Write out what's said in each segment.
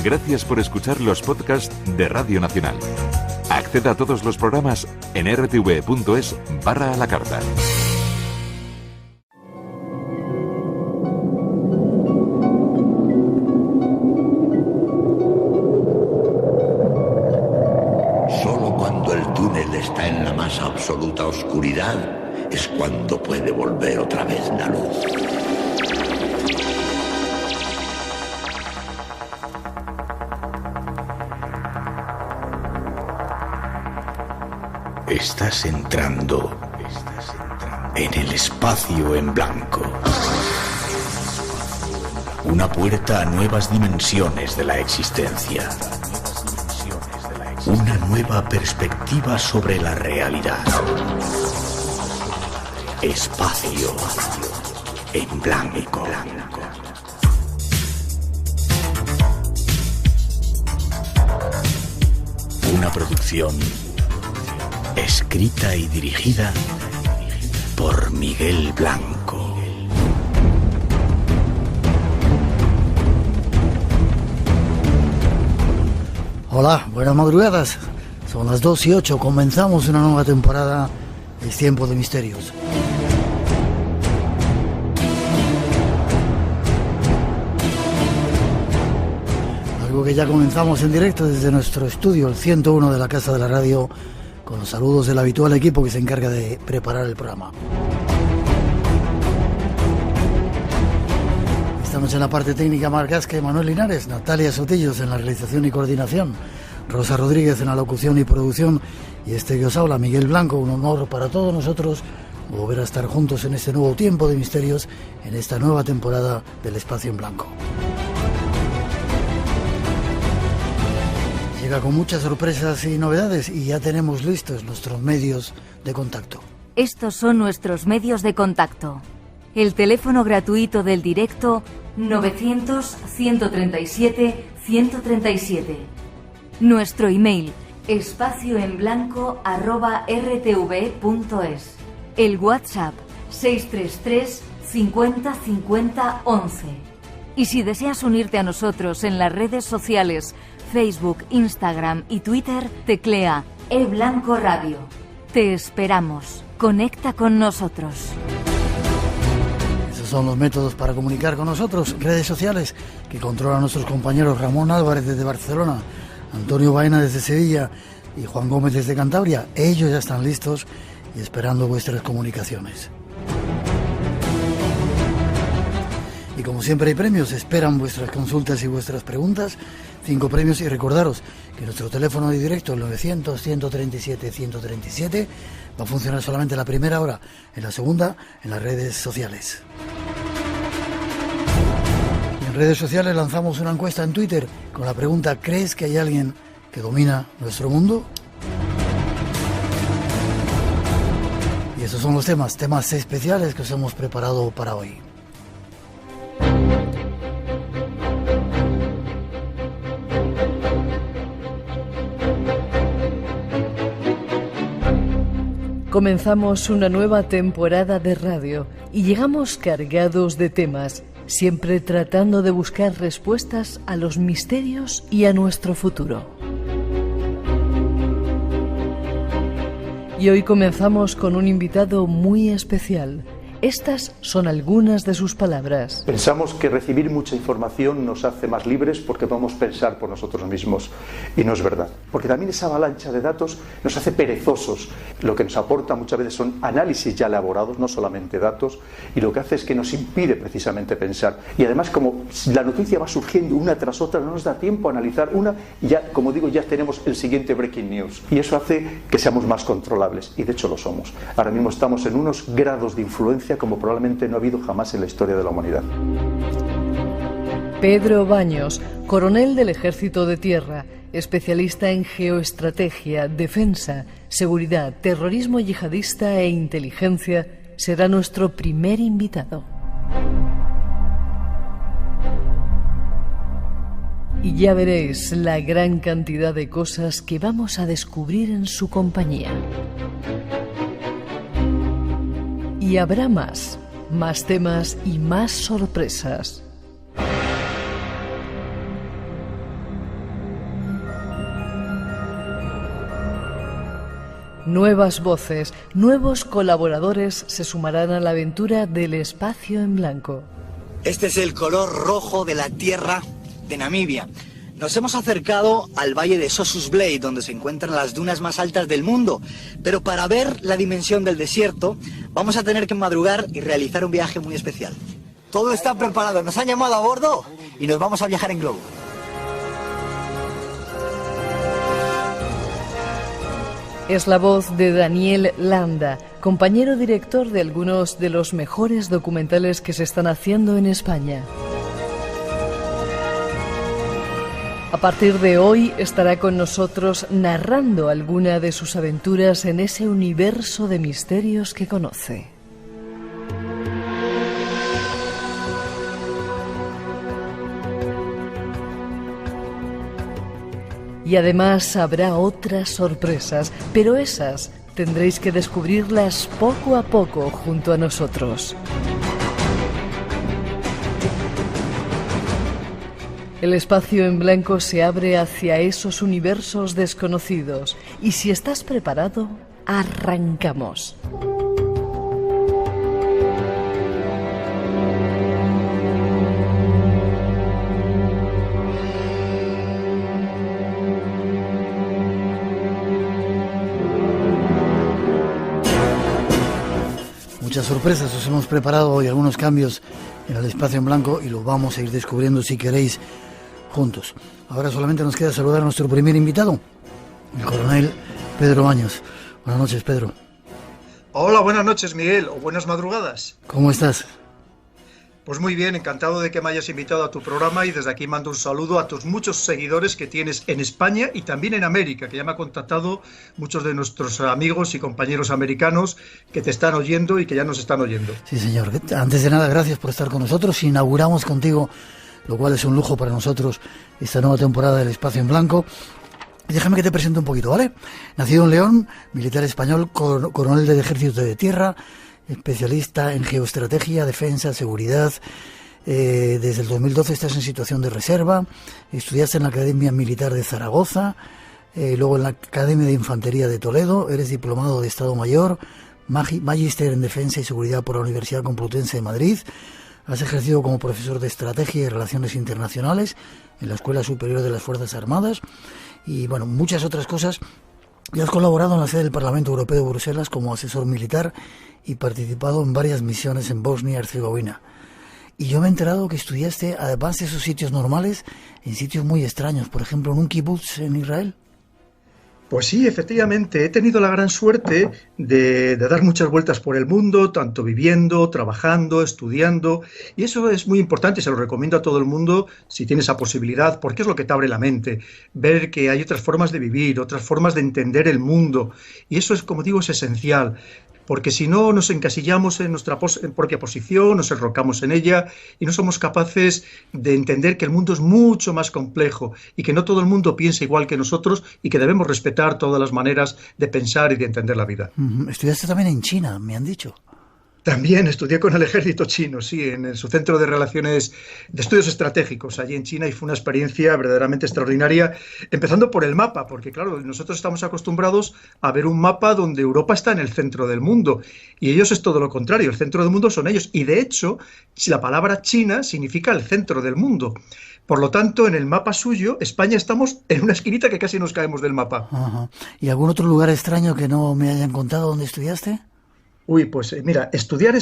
Gracias por escuchar los podcasts de Radio Nacional. Acceda a todos los programas en rtv.es/a la carta. Solo cuando el túnel está en la más absoluta oscuridad es cuando puede volver otra vez la luz. Estás entrando en el espacio en blanco. Una puerta a nuevas dimensiones de la existencia. Una nueva perspectiva sobre la realidad. Espacio en blanco. Una producción escrita y dirigida por Miguel Blanco. Hola, buenas madrugadas. Son las 2:08. Comenzamos una nueva temporada. Es tiempo de misterios. Algo que ya comenzamos en directo desde nuestro estudio, el 101 de la Casa de la Radio, con los saludos del habitual equipo que se encarga de preparar el programa. Esta noche en la parte técnica, Marc Gasque, Manuel Linares, Natalia Sotillos en la realización y coordinación, Rosa Rodríguez en la locución y producción, y este que os habla, Miguel Blanco. Un honor para todos nosotros volver a estar juntos en este nuevo tiempo de misterios, en esta nueva temporada del Espacio en Blanco. Llega con muchas sorpresas y novedades y ya tenemos listos nuestros medios de contacto. Estos son nuestros medios de contacto. El teléfono gratuito del directo 900-137-137. Nuestro email espacioenblanco@rtv.es. El WhatsApp 633 50 50 11. Y si deseas unirte a nosotros en las redes sociales Facebook, Instagram y Twitter, teclea eBlanco Radio. Te esperamos. Conecta con nosotros. Esos son los métodos para comunicar con nosotros. Redes sociales que controlan nuestros compañeros Ramón Álvarez desde Barcelona, Antonio Baena desde Sevilla y Juan Gómez desde Cantabria. Ellos ya están listos y esperando vuestras comunicaciones. Y como siempre hay premios, esperan vuestras consultas y vuestras preguntas. 5 premios, y recordaros que nuestro teléfono de directo, el 900-137-137, va a funcionar solamente en la primera hora, en la segunda, en las redes sociales. Y en redes sociales lanzamos una encuesta en Twitter con la pregunta: ¿crees que hay alguien que domina nuestro mundo? Y esos son los temas especiales que os hemos preparado para hoy. Comenzamos una nueva temporada de radio y llegamos cargados de temas, siempre tratando de buscar respuestas a los misterios y a nuestro futuro. Y hoy comenzamos con un invitado muy especial. Estas son algunas de sus palabras. Pensamos que recibir mucha información nos hace más libres porque podemos pensar por nosotros mismos. Y no es verdad. Porque también esa avalancha de datos nos hace perezosos. Lo que nos aporta muchas veces son análisis ya elaborados, no solamente datos. Y lo que hace es que nos impide precisamente pensar. Y además, como la noticia va surgiendo una tras otra, no nos da tiempo a analizar una. Y ya, como digo, ya tenemos el siguiente breaking news. Y eso hace que seamos más controlables. Y de hecho lo somos. Ahora mismo estamos en unos grados de influencia como probablemente no ha habido jamás en la historia de la humanidad. Pedro Baños, coronel del Ejército de Tierra, especialista en geoestrategia, defensa, seguridad, terrorismo yihadista e inteligencia, será nuestro primer invitado. Y ya veréis la gran cantidad de cosas que vamos a descubrir en su compañía. Y habrá más temas y más sorpresas. Nuevas voces, nuevos colaboradores se sumarán a la aventura del espacio en blanco. Este es el color rojo de la tierra de Namibia. Nos hemos acercado al valle de Sossusvlei, donde se encuentran las dunas más altas del mundo. Pero para ver la dimensión del desierto, vamos a tener que madrugar y realizar un viaje muy especial. Todo está preparado, nos han llamado a bordo y nos vamos a viajar en globo. Es la voz de Daniel Landa, compañero director de algunos de los mejores documentales que se están haciendo en España. A partir de hoy estará con nosotros narrando alguna de sus aventuras en ese universo de misterios que conoce. Y además habrá otras sorpresas, pero esas tendréis que descubrirlas poco a poco junto a nosotros. El espacio en blanco se abre hacia esos universos desconocidos y si estás preparado, arrancamos. Muchas sorpresas, os hemos preparado hoy algunos cambios en el espacio en blanco y lo vamos a ir descubriendo si queréis juntos. Ahora solamente nos queda saludar a nuestro primer invitado, el coronel Pedro Baños. Buenas noches, Pedro. Hola, buenas noches, Miguel, o buenas madrugadas. ¿Cómo estás? Pues muy bien, encantado de que me hayas invitado a tu programa y desde aquí mando un saludo a tus muchos seguidores que tienes en España y también en América, que ya me han contactado muchos de nuestros amigos y compañeros americanos que te están oyendo y que ya nos están oyendo. Sí, señor. Antes de nada, gracias por estar con nosotros. Inauguramos contigo, lo cual es un lujo para nosotros, esta nueva temporada del Espacio en Blanco. Déjame que te presente un poquito, ¿vale? Nacido en León, militar español, coronel del Ejército de Tierra, especialista en geoestrategia, defensa, seguridad. Desde el 2012 estás en situación de reserva. Estudiaste en la Academia Militar de Zaragoza, luego en la Academia de Infantería de Toledo. Eres diplomado de Estado Mayor, magíster en Defensa y Seguridad por la Universidad Complutense de Madrid. Has ejercido como profesor de Estrategia y Relaciones Internacionales en la Escuela Superior de las Fuerzas Armadas y, bueno, muchas otras cosas. Y has colaborado en la sede del Parlamento Europeo de Bruselas como asesor militar y participado en varias misiones en Bosnia y Herzegovina. Y yo me he enterado que estudiaste, además de esos sitios normales, en sitios muy extraños, por ejemplo, en un kibutz en Israel. Pues sí, efectivamente, he tenido la gran suerte de dar muchas vueltas por el mundo, tanto viviendo, trabajando, estudiando, y eso es muy importante, se lo recomiendo a todo el mundo si tiene esa posibilidad, porque es lo que te abre la mente, ver que hay otras formas de vivir, otras formas de entender el mundo, y eso es, como digo, es esencial. Porque si no nos encasillamos en nuestra propia posición, nos enrocamos en ella y no somos capaces de entender que el mundo es mucho más complejo y que no todo el mundo piensa igual que nosotros y que debemos respetar todas las maneras de pensar y de entender la vida. Estudiaste también en China, me han dicho. También estudié con el ejército chino, sí, en su centro de relaciones, de estudios estratégicos allí en China y fue una experiencia verdaderamente extraordinaria, empezando por el mapa, porque claro, nosotros estamos acostumbrados a ver un mapa donde Europa está en el centro del mundo y ellos es todo lo contrario, el centro del mundo son ellos y de hecho la palabra China significa el centro del mundo. Por lo tanto, en el mapa suyo, España estamos en una esquinita que casi nos caemos del mapa. Ajá. ¿Y algún otro lugar extraño que no me hayan contado donde estudiaste? Uy, pues mira, estudiar,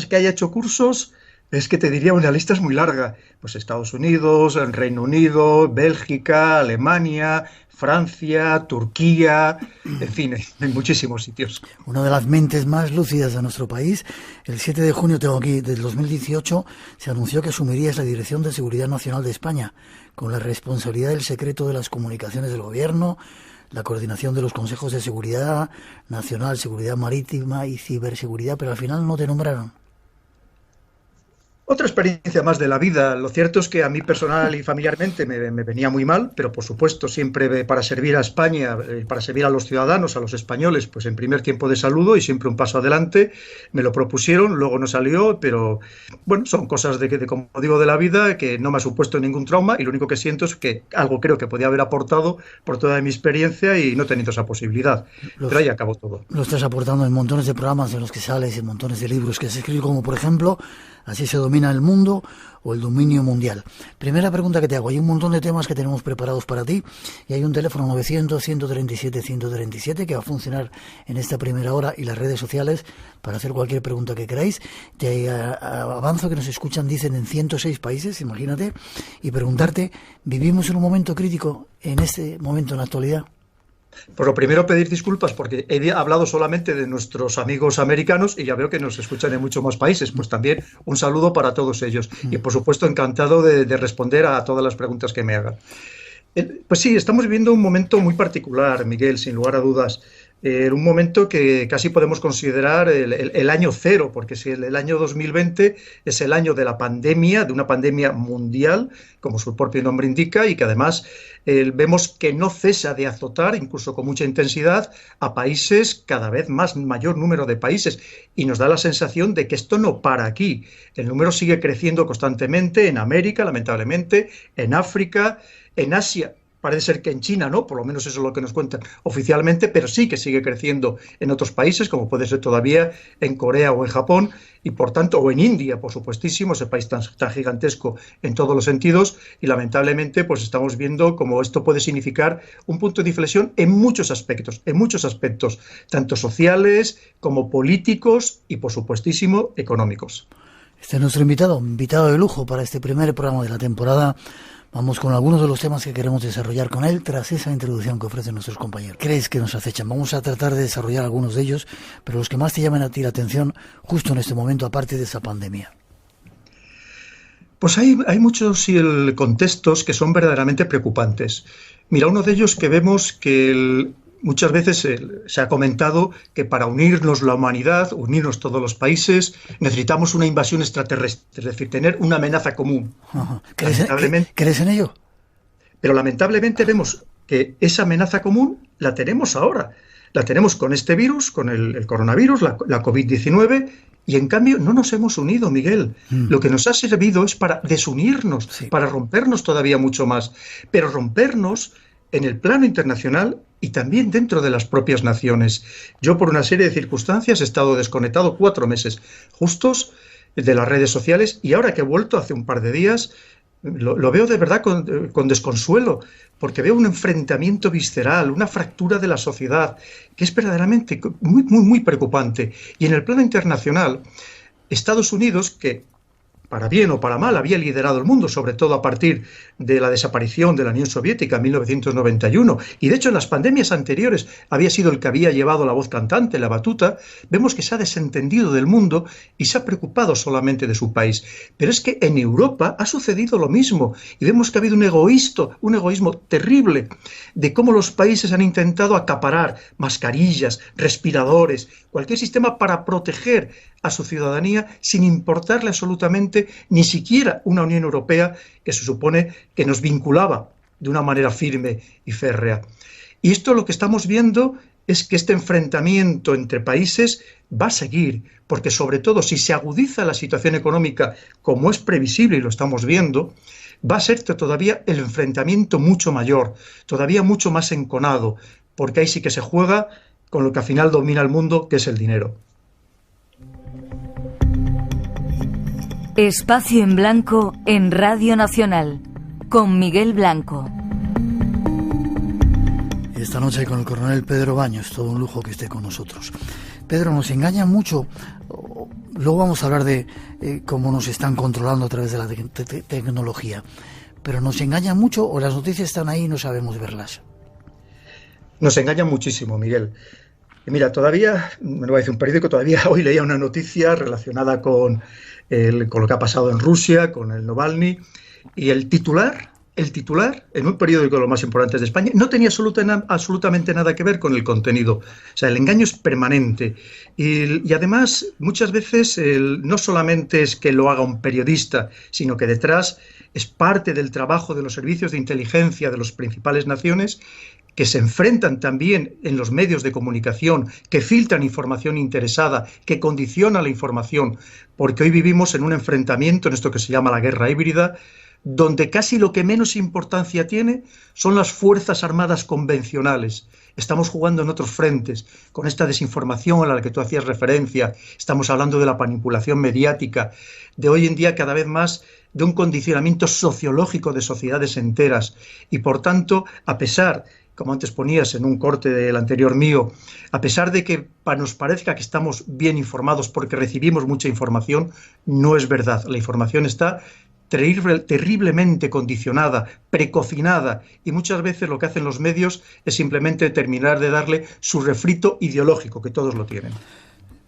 que haya hecho cursos, es que te diría una lista es muy larga. Pues Estados Unidos, el Reino Unido, Bélgica, Alemania, Francia, Turquía, en fin, en muchísimos sitios. Una de las mentes más lúcidas de nuestro país, el 7 de junio tengo aquí, del 2018, se anunció que asumirías la Dirección de Seguridad Nacional de España, con la responsabilidad del secreto de las comunicaciones del Gobierno, la coordinación de los consejos de seguridad nacional, seguridad marítima y ciberseguridad, pero al final no te nombraron. Otra experiencia más de la vida. Lo cierto es que a mí personal y familiarmente me venía muy mal, pero por supuesto siempre para servir a España, para servir a los ciudadanos, a los españoles, pues en primer tiempo de saludo y siempre un paso adelante. Me lo propusieron, luego no salió, pero bueno, son cosas como digo, de la vida, que no me ha supuesto ningún trauma, y lo único que siento es que algo creo que podía haber aportado por toda mi experiencia y no he tenido esa posibilidad. Pero ahí acabó todo. Lo estás aportando en montones de programas en los que sales, en montones de libros que has escrito, como por ejemplo Así se domina el mundo o el dominio mundial. Primera pregunta que te hago. Hay un montón de temas que tenemos preparados para ti y hay un teléfono 900-137-137 que va a funcionar en esta primera hora y las redes sociales para hacer cualquier pregunta que queráis. Te avanzo que nos escuchan, dicen, en 106 países, imagínate, y preguntarte, ¿vivimos en un momento crítico en este momento, en la actualidad? Pues lo primero, pedir disculpas porque he hablado solamente de nuestros amigos americanos y ya veo que nos escuchan en muchos más países. Pues también un saludo para todos ellos y por supuesto encantado de responder a todas las preguntas que me hagan. Pues sí, estamos viviendo un momento muy particular, Miguel, sin lugar a dudas. Un momento que casi podemos considerar el año cero, porque si el año 2020 es el año de la pandemia, de una pandemia mundial, como su propio nombre indica, y que además vemos que no cesa de azotar, incluso con mucha intensidad, a países, cada vez mayor número de países, y nos da la sensación de que esto no para aquí. El número sigue creciendo constantemente en América, lamentablemente, en África, en Asia. Parece ser que en China no, por lo menos eso es lo que nos cuentan oficialmente, pero sí que sigue creciendo en otros países, como puede ser todavía en Corea o en Japón, y por tanto, o en India, por supuestísimo, ese país tan gigantesco en todos los sentidos, y lamentablemente pues estamos viendo cómo esto puede significar un punto de inflexión en muchos aspectos, tanto sociales como políticos y por supuestísimo económicos. Este es nuestro invitado de lujo para este primer programa de la temporada. Vamos con algunos de los temas que queremos desarrollar con él tras esa introducción que ofrecen nuestros compañeros. ¿Crees que nos acechan? Vamos a tratar de desarrollar algunos de ellos, pero los que más te llaman a ti la atención justo en este momento, aparte de esa pandemia. Pues hay muchos contextos que son verdaderamente preocupantes. Mira, uno de ellos que vemos que muchas veces se ha comentado que para unirnos la humanidad, unirnos todos los países, necesitamos una invasión extraterrestre, es decir, tener una amenaza común. ¿Crees en ello? Pero lamentablemente vemos que esa amenaza común la tenemos ahora. La tenemos con este virus, con el coronavirus, la COVID-19, y en cambio no nos hemos unido, Miguel. Lo que nos ha servido es para desunirnos, sí, para rompernos todavía mucho más. Pero rompernos en el plano internacional y también dentro de las propias naciones. Yo, por una serie de circunstancias, he estado desconectado 4 meses justos de las redes sociales y ahora que he vuelto hace un par de días, lo veo de verdad con desconsuelo, porque veo un enfrentamiento visceral, una fractura de la sociedad, que es verdaderamente muy, muy, muy preocupante. Y en el plano internacional, Estados Unidos, que para bien o para mal, había liderado el mundo, sobre todo a partir de la desaparición de la Unión Soviética en 1991. Y de hecho en las pandemias anteriores había sido el que había llevado la voz cantante, la batuta. Vemos que se ha desentendido del mundo y se ha preocupado solamente de su país. Pero es que en Europa ha sucedido lo mismo. Y vemos que ha habido un egoísmo terrible de cómo los países han intentado acaparar mascarillas, respiradores, cualquier sistema para proteger a su ciudadanía sin importarle absolutamente ni siquiera una Unión Europea que se supone que nos vinculaba de una manera firme y férrea. Y esto lo que estamos viendo es que este enfrentamiento entre países va a seguir, porque sobre todo si se agudiza la situación económica como es previsible y lo estamos viendo, va a ser todavía el enfrentamiento mucho mayor, todavía mucho más enconado, porque ahí sí que se juega con lo que al final domina el mundo, que es el dinero. Espacio en Blanco en Radio Nacional, con Miguel Blanco. Esta noche con el coronel Pedro Baños, todo un lujo que esté con nosotros. Pedro, nos engaña mucho, luego vamos a hablar de cómo nos están controlando a través de la tecnología, pero nos engaña mucho o las noticias están ahí y no sabemos verlas. Nos engaña muchísimo, Miguel. Y mira, todavía, me lo va a decir un periódico, todavía hoy leía una noticia relacionada con lo que ha pasado en Rusia, con el Navalny, y el titular el titular, en un periódico de los más importantes de España, no tenía absolutamente nada que ver con el contenido. O sea, el engaño es permanente. Y además, muchas veces, no solamente es que lo haga un periodista, sino que detrás es parte del trabajo de los servicios de inteligencia de las principales naciones, que se enfrentan también en los medios de comunicación, que filtran información interesada, que condiciona la información, porque hoy vivimos en un enfrentamiento, en esto que se llama la guerra híbrida, donde casi lo que menos importancia tiene son las fuerzas armadas convencionales. Estamos jugando en otros frentes, con esta desinformación a la que tú hacías referencia, estamos hablando de la manipulación mediática, de hoy en día cada vez más de un condicionamiento sociológico de sociedades enteras, y por tanto, a pesar, como antes ponías en un corte del anterior mío, a pesar de que nos parezca que estamos bien informados porque recibimos mucha información, no es verdad. La información está terriblemente condicionada, precocinada, y muchas veces lo que hacen los medios es simplemente terminar de darle su refrito ideológico, que todos lo tienen.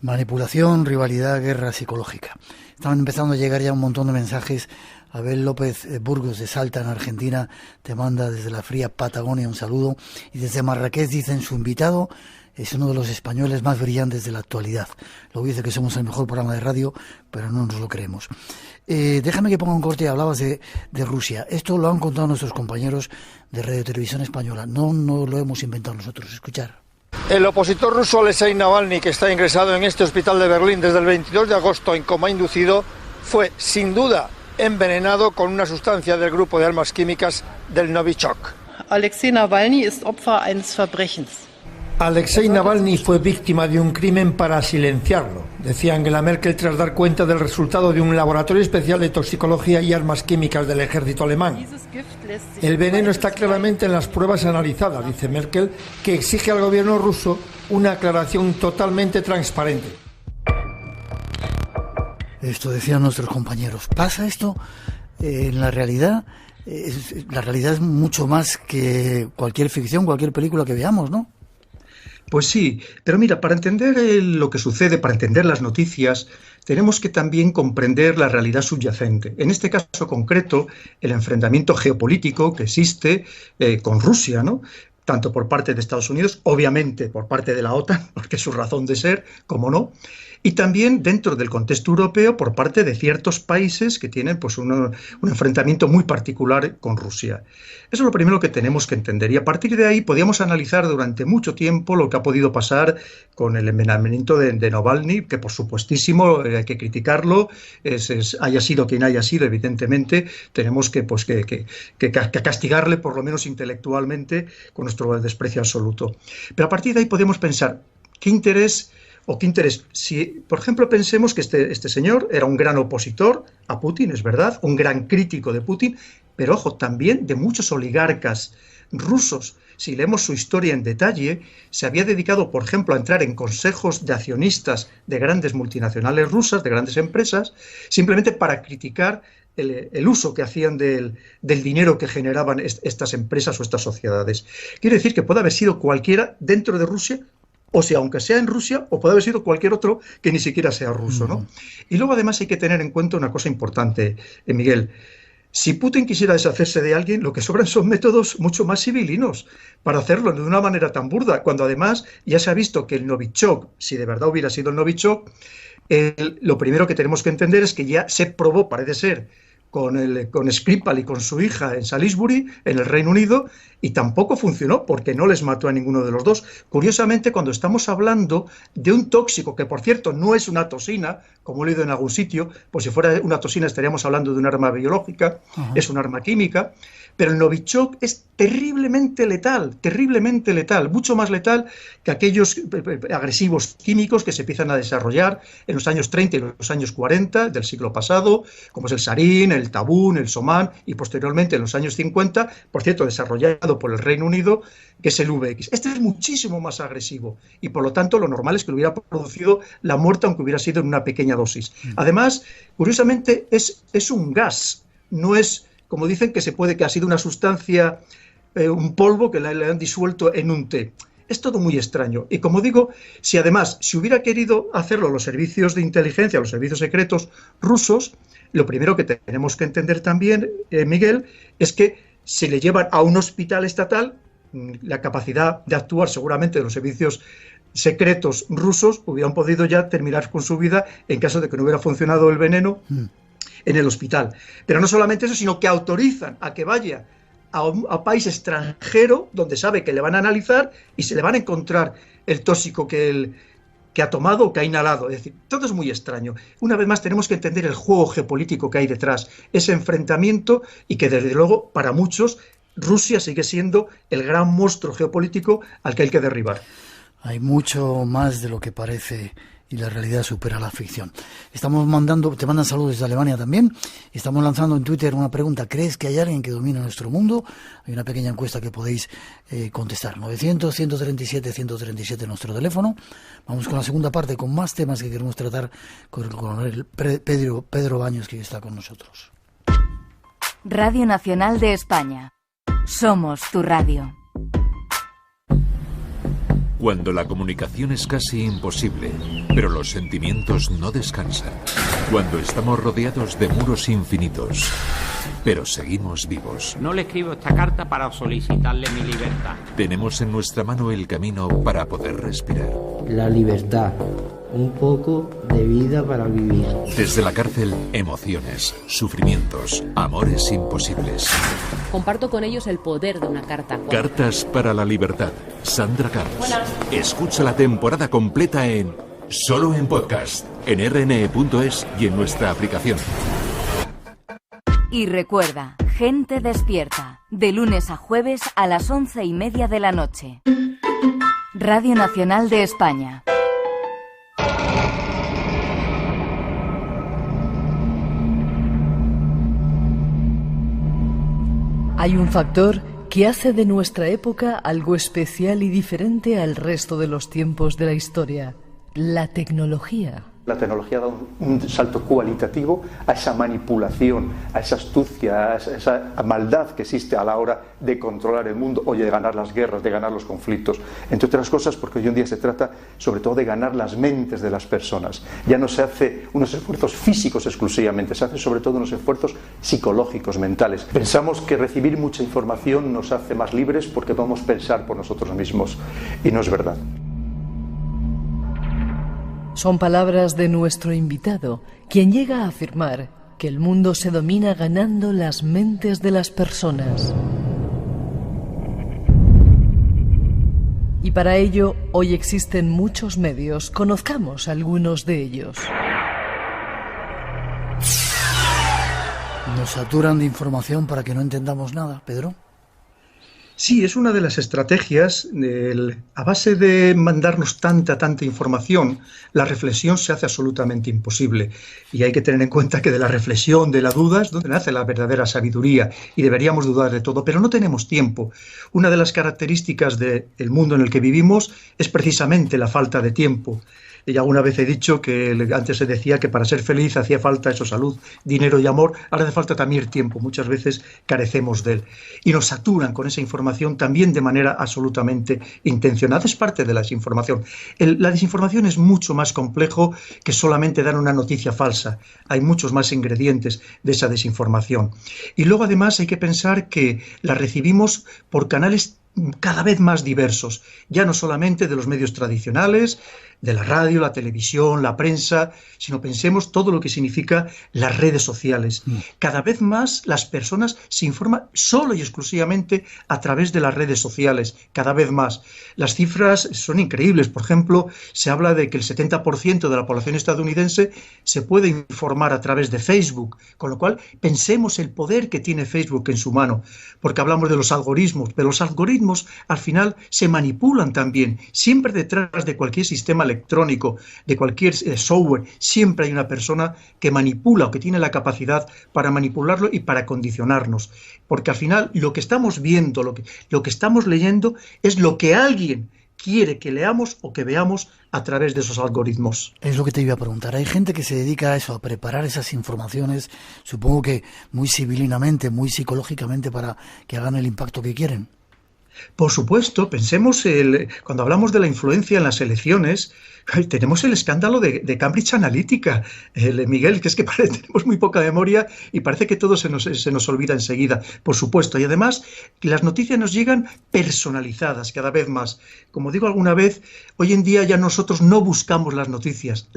Manipulación, rivalidad, guerra psicológica. Estaban empezando a llegar ya un montón de mensajes. Abel López Burgos de Salta, en Argentina, te manda desde la fría Patagonia un saludo. Y desde Marrakech dicen: su invitado es uno de los españoles más brillantes de la actualidad. Luego dice que somos el mejor programa de radio, pero no nos lo creemos. Déjame que ponga un corte. Hablabas de Rusia. Esto lo han contado nuestros compañeros de Radio Televisión Española. No lo hemos inventado nosotros. Escuchar. El opositor ruso Alexei Navalny, que está ingresado en este hospital de Berlín desde el 22 de agosto en coma inducido, fue sin duda envenenado con una sustancia del grupo de armas químicas del Novichok. Alexei Navalny ist Opfer eines Verbrechens. Alexei Navalny fue víctima de un crimen para silenciarlo, decía Angela Merkel tras dar cuenta del resultado de un laboratorio especial de toxicología y armas químicas del ejército alemán. El veneno está claramente en las pruebas analizadas, dice Merkel, que exige al gobierno ruso una aclaración totalmente transparente. Esto decían nuestros compañeros. ¿Pasa esto en la realidad? La realidad es mucho más que cualquier ficción, cualquier película que veamos, ¿no? Pues sí, pero mira, para entender lo que sucede, para entender las noticias, tenemos que también comprender la realidad subyacente. En este caso concreto, el enfrentamiento geopolítico que existe con Rusia, ¿no? Tanto por parte de Estados Unidos, obviamente por parte de la OTAN, porque es su razón de ser, como no, y también dentro del contexto europeo por parte de ciertos países que tienen pues un enfrentamiento muy particular con Rusia. Eso es lo primero que tenemos que entender, y a partir de ahí podíamos analizar durante mucho tiempo lo que ha podido pasar con el envenenamiento de Navalny, que por supuestísimo hay que criticarlo, haya sido quien haya sido, evidentemente tenemos que castigarle por lo menos intelectualmente con nuestro desprecio absoluto. Pero a partir de ahí podemos pensar, ¿qué interés? Si, por ejemplo, pensemos que este señor era un gran opositor a Putin, es verdad, un gran crítico de Putin, pero ojo, también de muchos oligarcas rusos. Si leemos su historia en detalle, se había dedicado, por ejemplo, a entrar en consejos de accionistas de grandes multinacionales rusas, de grandes empresas, simplemente para criticar el uso que hacían del dinero que generaban estas empresas o estas sociedades. Quiere decir que puede haber sido cualquiera dentro de Rusia, o sea, aunque sea en Rusia, o puede haber sido cualquier otro que ni siquiera sea ruso, ¿no? Y luego además hay que tener en cuenta una cosa importante, Miguel. Si Putin quisiera deshacerse de alguien, lo que sobran son métodos mucho más civilinos para hacerlo de una manera tan burda, cuando además ya se ha visto que el Novichok, si de verdad hubiera sido el Novichok, lo primero que tenemos que entender es que ya se probó, parece ser, con Skripal y con su hija en Salisbury, en el Reino Unido, y tampoco funcionó porque no les mató a ninguno de los dos. Curiosamente, cuando estamos hablando de un tóxico, que por cierto no es una toxina, como he leído en algún sitio, pues si fuera una toxina estaríamos hablando de un arma biológica, es un arma química, pero el Novichok es terriblemente letal, mucho más letal que aquellos agresivos químicos que se empiezan a desarrollar en los años 30 y los años 40 del siglo pasado, como es el sarín, el tabún, el somán, y posteriormente en los años 50, por cierto, desarrollado por el Reino Unido, que es el VX. Este es muchísimo más agresivo y por lo tanto lo normal es que le hubiera producido la muerte aunque hubiera sido en una pequeña dosis. Además, curiosamente, es un gas, no es, como dicen, que ha sido una sustancia, un polvo que le han disuelto en un té. Es todo muy extraño. Y como digo, si hubiera querido hacerlo los servicios de inteligencia, los servicios secretos rusos, lo primero que tenemos que entender también, Miguel, es que se le llevan a un hospital estatal. La capacidad de actuar seguramente de los servicios secretos rusos hubieran podido ya terminar con su vida en caso de que no hubiera funcionado el veneno en el hospital. Pero no solamente eso, sino que autorizan a que vaya a un país extranjero donde sabe que le van a analizar y se le van a encontrar el tóxico que ha tomado o que ha inhalado. Es decir, todo es muy extraño. Una vez más tenemos que entender el juego geopolítico que hay detrás, ese enfrentamiento, y que desde luego para muchos Rusia sigue siendo el gran monstruo geopolítico al que hay que derribar. Hay mucho más de lo que parece y la realidad supera la ficción. Te mandan saludos desde Alemania también. Estamos lanzando en Twitter una pregunta. ¿Crees que hay alguien que domina nuestro mundo? Hay una pequeña encuesta que podéis contestar. 900-137-137 nuestro teléfono. Vamos con la segunda parte, con más temas que queremos tratar con el coronel Pedro Baños, que está con nosotros. Radio Nacional de España. Somos tu radio. Cuando la comunicación es casi imposible, pero los sentimientos no descansan. Cuando estamos rodeados de muros infinitos, pero seguimos vivos. No le escribo esta carta para solicitarle mi libertad. Tenemos en nuestra mano el camino para poder respirar. La libertad. Un poco de vida para vivir. Desde la cárcel, emociones, sufrimientos, amores imposibles. Comparto con ellos el poder de una carta. Cartas para la libertad. Sandra Camps. Buenas. Escucha la temporada completa solo en podcast, en rne.es y en nuestra aplicación. Y recuerda, Gente Despierta, de lunes a jueves a las 11:30 de la noche. Radio Nacional de España. Hay un factor que hace de nuestra época algo especial y diferente al resto de los tiempos de la historia: la tecnología. La tecnología da un salto cualitativo a esa manipulación, a esa astucia, a esa maldad que existe a la hora de controlar el mundo o de ganar las guerras, de ganar los conflictos. Entre otras cosas, porque hoy en día se trata sobre todo de ganar las mentes de las personas. Ya no se hace unos esfuerzos físicos exclusivamente, se hace sobre todo unos esfuerzos psicológicos, mentales. Pensamos que recibir mucha información nos hace más libres porque podemos pensar por nosotros mismos, y no es verdad. Son palabras de nuestro invitado, quien llega a afirmar que el mundo se domina ganando las mentes de las personas. Y para ello, hoy existen muchos medios. Conozcamos algunos de ellos. ¿Nos saturan de información para que no entendamos nada, Pedro? Sí, es una de las estrategias. A base de mandarnos tanta información, la reflexión se hace absolutamente imposible. Y hay que tener en cuenta que de la reflexión, de la duda, es donde nace la verdadera sabiduría, y deberíamos dudar de todo, pero no tenemos tiempo. Una de las características del mundo en el que vivimos es precisamente la falta de tiempo. Y alguna vez he dicho que antes se decía que para ser feliz hacía falta salud, dinero y amor. Ahora hace falta también tiempo. Muchas veces carecemos de él. Y nos saturan con esa información también de manera absolutamente intencionada. Es parte de la desinformación. La desinformación es mucho más complejo que solamente dar una noticia falsa. Hay muchos más ingredientes de esa desinformación. Y luego además hay que pensar que la recibimos por canales cada vez más diversos, ya no solamente de los medios tradicionales, de la radio, la televisión, la prensa, sino pensemos todo lo que significa las redes sociales. Cada vez más las personas se informan solo y exclusivamente a través de las redes sociales, cada vez más. Las cifras son increíbles. Por ejemplo, se habla de que el 70% de la población estadounidense se puede informar a través de Facebook, con lo cual pensemos el poder que tiene Facebook en su mano, porque hablamos de los algoritmos, pero los algoritmos al final se manipulan también. Siempre detrás de cualquier sistema electrónico, de cualquier software, siempre hay una persona que manipula o que tiene la capacidad para manipularlo y para condicionarnos. Porque al final lo que estamos viendo, lo que estamos leyendo es lo que alguien quiere que leamos o que veamos a través de esos algoritmos. Es lo que te iba a preguntar. Hay gente que se dedica a eso, a preparar esas informaciones, supongo que muy civilinamente, muy psicológicamente, para que hagan el impacto que quieren. Por supuesto, pensemos, cuando hablamos de la influencia en las elecciones, tenemos el escándalo de Cambridge Analytica, Miguel, que es que tenemos muy poca memoria y parece que todo se nos olvida enseguida, por supuesto. Y además, las noticias nos llegan personalizadas cada vez más. Como digo alguna vez, hoy en día ya nosotros no buscamos las noticias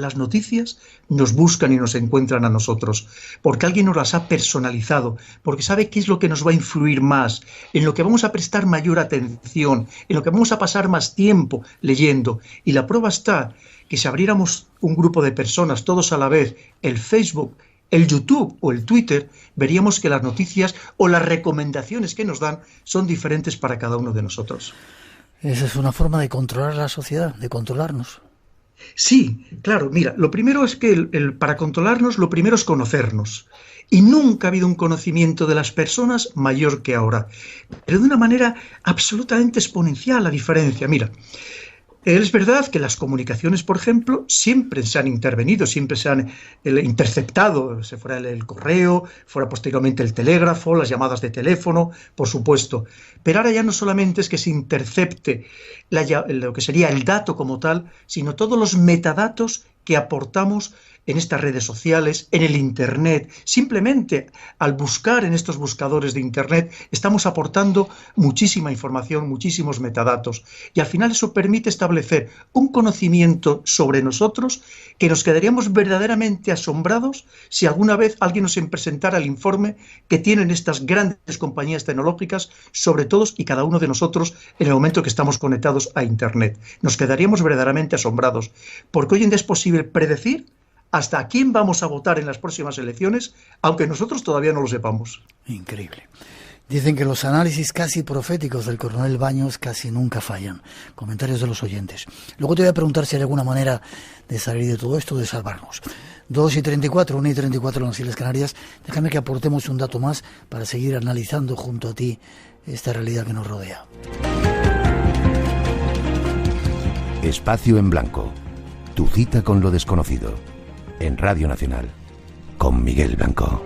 nos buscan y nos encuentran a nosotros, porque alguien nos las ha personalizado, porque sabe qué es lo que nos va a influir más, en lo que vamos a prestar mayor atención, en lo que vamos a pasar más tiempo leyendo. Y la prueba está que si abriéramos un grupo de personas todos a la vez, el Facebook, el YouTube o el Twitter, veríamos que las noticias o las recomendaciones que nos dan son diferentes para cada uno de nosotros. Esa es una forma de controlar la sociedad, de controlarnos. Sí, claro, mira, lo primero es que para controlarnos, lo primero es conocernos. Y nunca ha habido un conocimiento de las personas mayor que ahora, pero de una manera absolutamente exponencial la diferencia. Mira, es verdad que las comunicaciones, por ejemplo, siempre se han intervenido, siempre se han interceptado, se fuera el correo, fuera posteriormente el telégrafo, las llamadas de teléfono, por supuesto. Pero ahora ya no solamente es que se intercepte lo que sería el dato como tal, sino todos los metadatos que aportamos en estas redes sociales, en el Internet. Simplemente al buscar en estos buscadores de Internet estamos aportando muchísima información, muchísimos metadatos. Y al final eso permite establecer un conocimiento sobre nosotros que nos quedaríamos verdaderamente asombrados si alguna vez alguien nos presentara el informe que tienen estas grandes compañías tecnológicas sobre todos y cada uno de nosotros en el momento que estamos conectados a Internet. Nos quedaríamos verdaderamente asombrados, porque hoy en día es posible predecir hasta a quién vamos a votar en las próximas elecciones, aunque nosotros todavía no lo sepamos. Increíble. Dicen que los análisis casi proféticos del coronel Baños casi nunca fallan. Comentarios de los oyentes. Luego te voy a preguntar si hay alguna manera de salir de todo esto, de salvarnos. 2:34, 1:34 en las Islas Canarias. Déjame que aportemos un dato más para seguir analizando junto a ti esta realidad que nos rodea. Espacio en Blanco. Tu cita con lo desconocido. En Radio Nacional, con Miguel Blanco.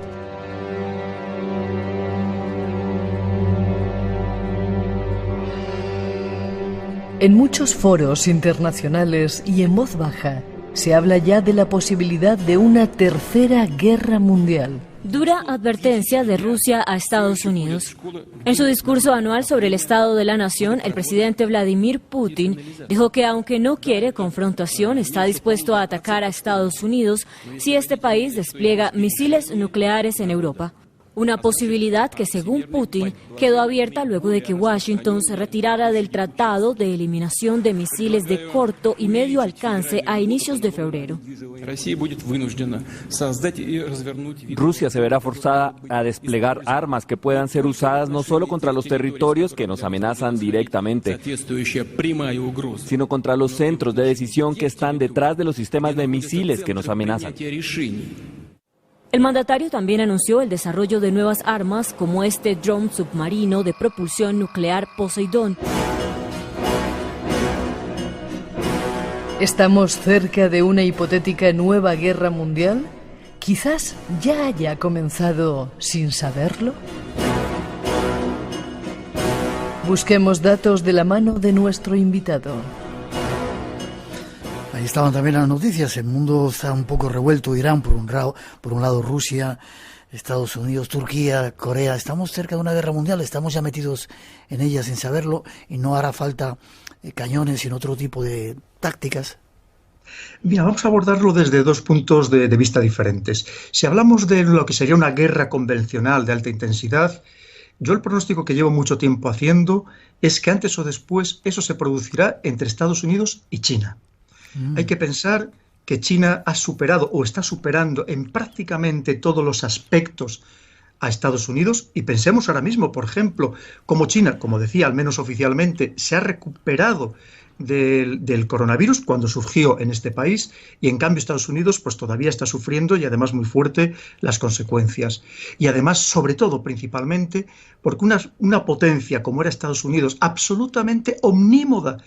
En muchos foros internacionales y en voz baja se habla ya de la posibilidad de una tercera guerra mundial. Dura advertencia de Rusia a Estados Unidos. En su discurso anual sobre el estado de la nación, el presidente Vladimir Putin dijo que aunque no quiere confrontación, está dispuesto a atacar a Estados Unidos si este país despliega misiles nucleares en Europa. Una posibilidad que, según Putin, quedó abierta luego de que Washington se retirara del Tratado de Eliminación de Misiles de Corto y Medio Alcance a inicios de febrero. Rusia se verá forzada a desplegar armas que puedan ser usadas no solo contra los territorios que nos amenazan directamente, sino contra los centros de decisión que están detrás de los sistemas de misiles que nos amenazan. El mandatario también anunció el desarrollo de nuevas armas como este dron submarino de propulsión nuclear Poseidón. ¿Estamos cerca de una hipotética nueva guerra mundial? Quizás ya haya comenzado sin saberlo. Busquemos datos de la mano de nuestro invitado. Ahí estaban también las noticias. El mundo está un poco revuelto. Irán por un lado, Rusia, Estados Unidos, Turquía, Corea. Estamos cerca de una guerra mundial. Estamos ya metidos en ella sin saberlo y no hará falta cañones sino otro tipo de tácticas. Mira, vamos a abordarlo desde dos puntos de vista diferentes. Si hablamos de lo que sería una guerra convencional de alta intensidad, yo el pronóstico que llevo mucho tiempo haciendo es que antes o después eso se producirá entre Estados Unidos y China. Hay que pensar que China ha superado o está superando en prácticamente todos los aspectos a Estados Unidos, y pensemos ahora mismo, por ejemplo, cómo China, como decía, al menos oficialmente, se ha recuperado del coronavirus cuando surgió en este país, y en cambio Estados Unidos pues todavía está sufriendo, y además muy fuerte, las consecuencias. Y además, sobre todo, principalmente, porque una potencia como era Estados Unidos, absolutamente omnímoda,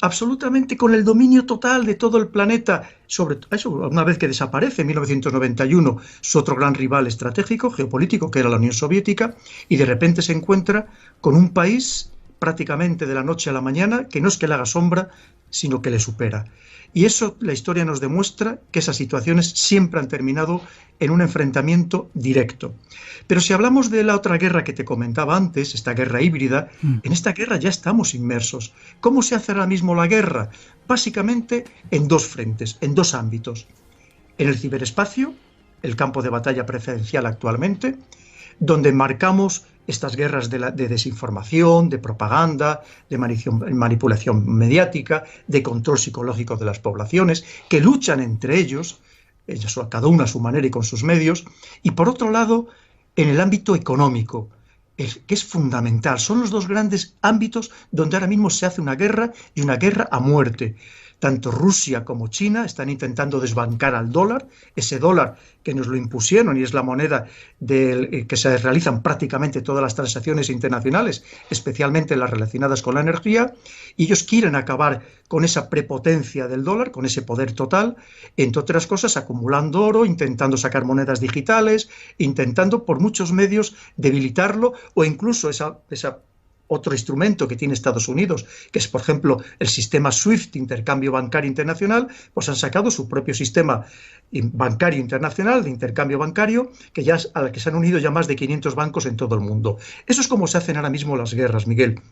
absolutamente con el dominio total de todo el planeta, sobre eso una vez que desaparece en 1991 su otro gran rival estratégico, geopolítico, que era la Unión Soviética, y de repente se encuentra con un país prácticamente de la noche a la mañana, que no es que le haga sombra, sino que le supera. Y eso la historia nos demuestra que esas situaciones siempre han terminado en un enfrentamiento directo. Pero si hablamos de la otra guerra que te comentaba antes, esta guerra híbrida, en esta guerra ya estamos inmersos. ¿Cómo se hace ahora mismo la guerra? Básicamente en dos frentes, en dos ámbitos. En el ciberespacio, el campo de batalla preferencial actualmente, donde marcamos estas guerras de desinformación, de propaganda, de manipulación mediática, de control psicológico de las poblaciones, que luchan entre ellos, cada uno a su manera y con sus medios, y por otro lado, en el ámbito económico, que es fundamental. Son los dos grandes ámbitos donde ahora mismo se hace una guerra, y una guerra a muerte. Tanto Rusia como China están intentando desbancar al dólar, ese dólar que nos lo impusieron y es la moneda que se realizan prácticamente todas las transacciones internacionales, especialmente las relacionadas con la energía, y ellos quieren acabar con esa prepotencia del dólar, con ese poder total, entre otras cosas acumulando oro, intentando sacar monedas digitales, intentando por muchos medios debilitarlo, o incluso esa otro instrumento que tiene Estados Unidos, que es, por ejemplo, el sistema SWIFT, intercambio bancario internacional, pues han sacado su propio sistema bancario internacional, de intercambio bancario, al que se han unido ya más de 500 bancos en todo el mundo. Eso es como se hacen ahora mismo las guerras, Miguel.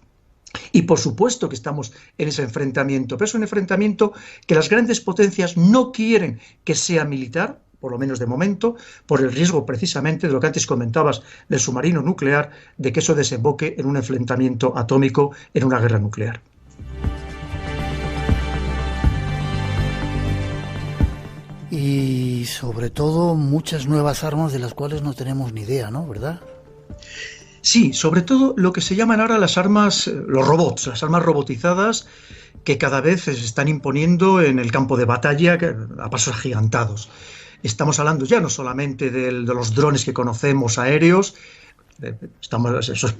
Y por supuesto que estamos en ese enfrentamiento, pero es un enfrentamiento que las grandes potencias no quieren que sea militar, por lo menos de momento, por el riesgo precisamente de lo que antes comentabas del submarino nuclear, de que eso desemboque en un enfrentamiento atómico, en una guerra nuclear. Y sobre todo muchas nuevas armas de las cuales no tenemos ni idea, ¿no? ¿Verdad? Sí, sobre todo lo que se llaman ahora las armas, los robots, las armas robotizadas que cada vez se están imponiendo en el campo de batalla a pasos agigantados. Estamos hablando ya no solamente de los drones que conocemos aéreos, esos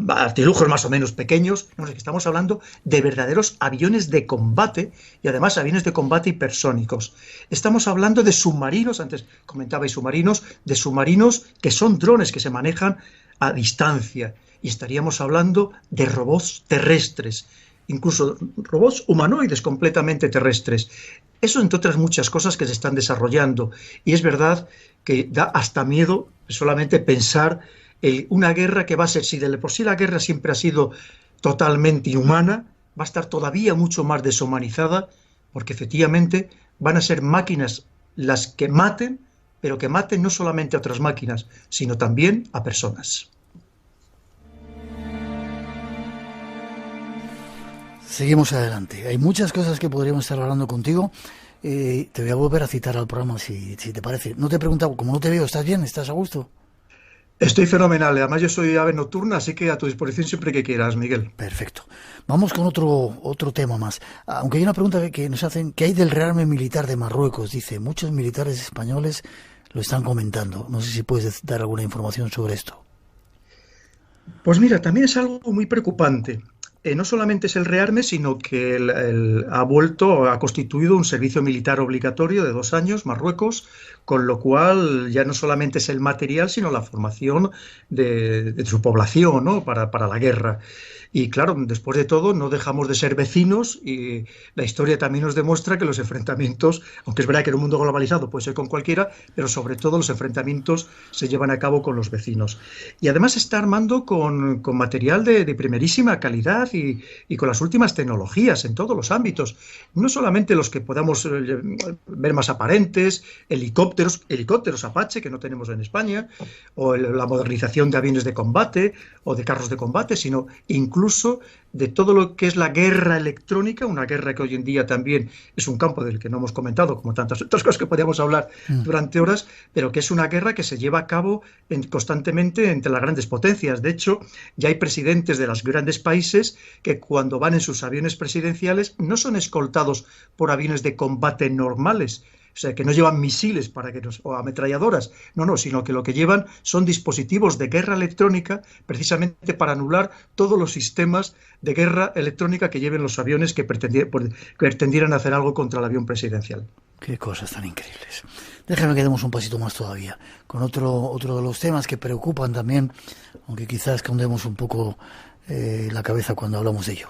artilugios más o menos pequeños, no, estamos hablando de verdaderos aviones de combate y además aviones de combate hipersónicos. Estamos hablando de submarinos, antes comentabais submarinos, de submarinos que son drones que se manejan a distancia, y estaríamos hablando de robots terrestres, incluso robots humanoides completamente terrestres. Eso entre otras muchas cosas que se están desarrollando, y es verdad que da hasta miedo solamente pensar en una guerra que va a ser, si de por sí la guerra siempre ha sido totalmente inhumana, va a estar todavía mucho más deshumanizada, porque efectivamente van a ser máquinas las que maten, pero que maten no solamente a otras máquinas, sino también a personas. Seguimos adelante. Hay muchas cosas que podríamos estar hablando contigo. Te voy a volver a citar al programa, si te parece. No te he preguntado, como no te veo, ¿estás bien? ¿Estás a gusto? Estoy fenomenal. Además, yo soy ave nocturna, así que a tu disposición siempre que quieras, Miguel. Perfecto. Vamos con otro tema más. Aunque hay una pregunta que nos hacen, ¿qué hay del rearme militar de Marruecos? Dice, muchos militares españoles lo están comentando. No sé si puedes dar alguna información sobre esto. Pues mira, también es algo muy preocupante. No solamente es el rearme, sino que ha constituido un servicio militar obligatorio de 2 años, Marruecos, con lo cual ya no solamente es el material, sino la formación de su población, ¿no? para la guerra. Y claro, después de todo, no dejamos de ser vecinos, y la historia también nos demuestra que los enfrentamientos, aunque es verdad que en un mundo globalizado puede ser con cualquiera, pero sobre todo los enfrentamientos se llevan a cabo con los vecinos. Y además se está armando con material de primerísima calidad y con las últimas tecnologías en todos los ámbitos. No solamente los que podamos ver más aparentes, helicópteros Apache, que no tenemos en España, o la modernización de aviones de combate o de carros de combate, sino incluso de todo lo que es la guerra electrónica, una guerra que hoy en día también es un campo del que no hemos comentado, como tantas otras cosas que podríamos hablar durante horas, pero que es una guerra que se lleva a cabo constantemente entre las grandes potencias. De hecho, ya hay presidentes de los grandes países que cuando van en sus aviones presidenciales no son escoltados por aviones de combate normales, o sea, que no llevan misiles o ametralladoras, no, sino que lo que llevan son dispositivos de guerra electrónica, precisamente para anular todos los sistemas de guerra electrónica que lleven los aviones que pretendieran hacer algo contra el avión presidencial. Qué cosas tan increíbles. Déjame que demos un pasito más todavía, con otro de los temas que preocupan también, aunque quizás escondemos un poco la cabeza cuando hablamos de ello.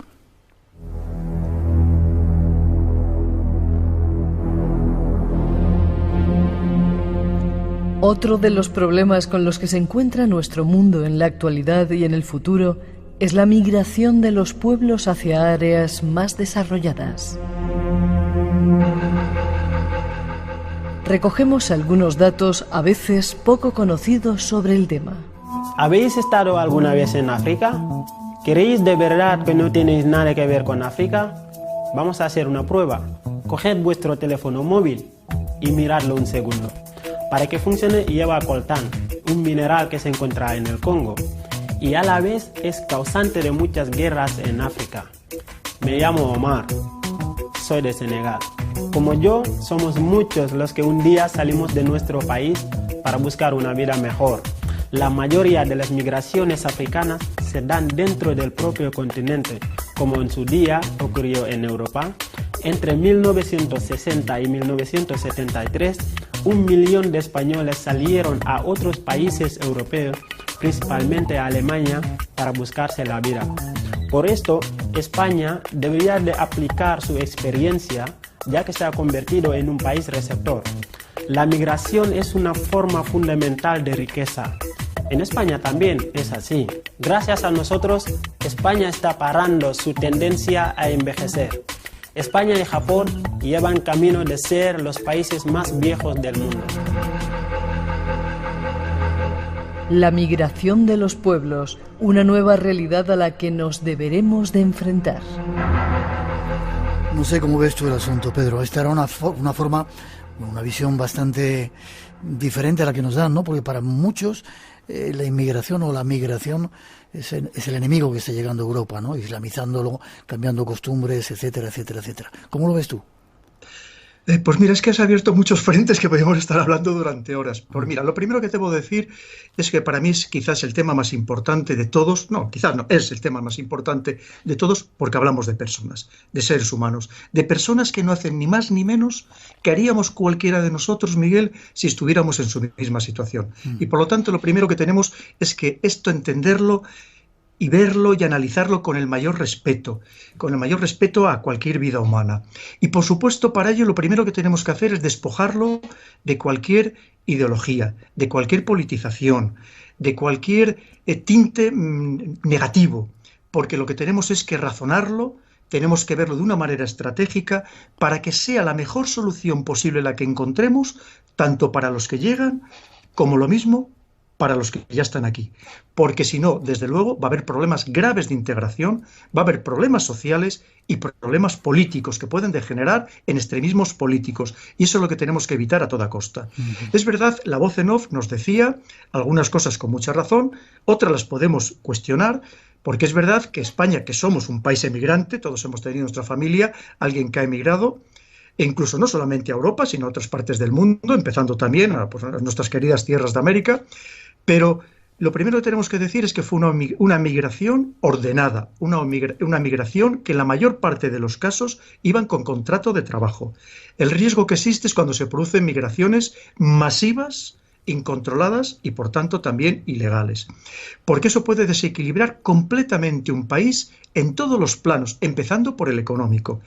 Otro de los problemas con los que se encuentra nuestro mundo en la actualidad y en el futuro es la migración de los pueblos hacia áreas más desarrolladas. Recogemos algunos datos a veces poco conocidos sobre el tema. ¿Habéis estado alguna vez en África? ¿Creéis de verdad que no tenéis nada que ver con África? Vamos a hacer una prueba. Coged vuestro teléfono móvil y miradlo un segundo. Para que funcione lleva coltán, un mineral que se encuentra en el Congo y a la vez es causante de muchas guerras en África. Me llamo Omar, soy de Senegal. Como yo, somos muchos los que un día salimos de nuestro país para buscar una vida mejor. La mayoría de las migraciones africanas se dan dentro del propio continente, como en su día ocurrió en Europa. Entre 1960 y 1973, 1 millón de españoles salieron a otros países europeos, principalmente a Alemania, para buscarse la vida. Por esto, España debería de aplicar su experiencia, ya que se ha convertido en un país receptor. La migración es una forma fundamental de riqueza. En España también es así. Gracias a nosotros, España está parando su tendencia a envejecer. España y Japón llevan camino de ser los países más viejos del mundo. La migración de los pueblos, una nueva realidad a la que nos deberemos de enfrentar. No sé cómo ves tú el asunto, Pedro. Esta era una forma, una visión bastante diferente a la que nos dan, ¿no? Porque para muchos la inmigración o la migración es el enemigo que está llegando a Europa, ¿no? Islamizándolo, cambiando costumbres, etcétera, etcétera, etcétera. ¿Cómo lo ves tú? Pues mira, es que has abierto muchos frentes que podríamos estar hablando durante horas. Pues mira, lo primero que debo decir es que para mí es quizás el tema más importante de todos, no, quizás no, es el tema más importante de todos porque hablamos de personas, de seres humanos, de personas que no hacen ni más ni menos que haríamos cualquiera de nosotros, Miguel, si estuviéramos en su misma situación. Y por lo tanto, lo primero que tenemos es que esto entenderlo y verlo y analizarlo con el mayor respeto a cualquier vida humana. Y por supuesto, para ello lo primero que tenemos que hacer es despojarlo de cualquier ideología, de cualquier politización, de cualquier tinte negativo, porque lo que tenemos es que razonarlo, tenemos que verlo de una manera estratégica para que sea la mejor solución posible la que encontremos, tanto para los que llegan como lo mismo para los que ya están aquí, porque si no, desde luego, va a haber problemas graves de integración, va a haber problemas sociales y problemas políticos que pueden degenerar en extremismos políticos, y eso es lo que tenemos que evitar a toda costa. Es verdad, la voz en off nos decía algunas cosas con mucha razón, otras las podemos cuestionar, porque es verdad que España, que somos un país emigrante, todos hemos tenido en nuestra familia alguien que ha emigrado, e incluso no solamente a Europa, sino a otras partes del mundo, empezando también a nuestras queridas tierras de América. Pero lo primero que tenemos que decir es que fue una migración ordenada, una migración que en la mayor parte de los casos iban con contrato de trabajo. El riesgo que existe es cuando se producen migraciones masivas, incontroladas y por tanto también ilegales. Porque eso puede desequilibrar completamente un país en todos los planos, empezando por el económico.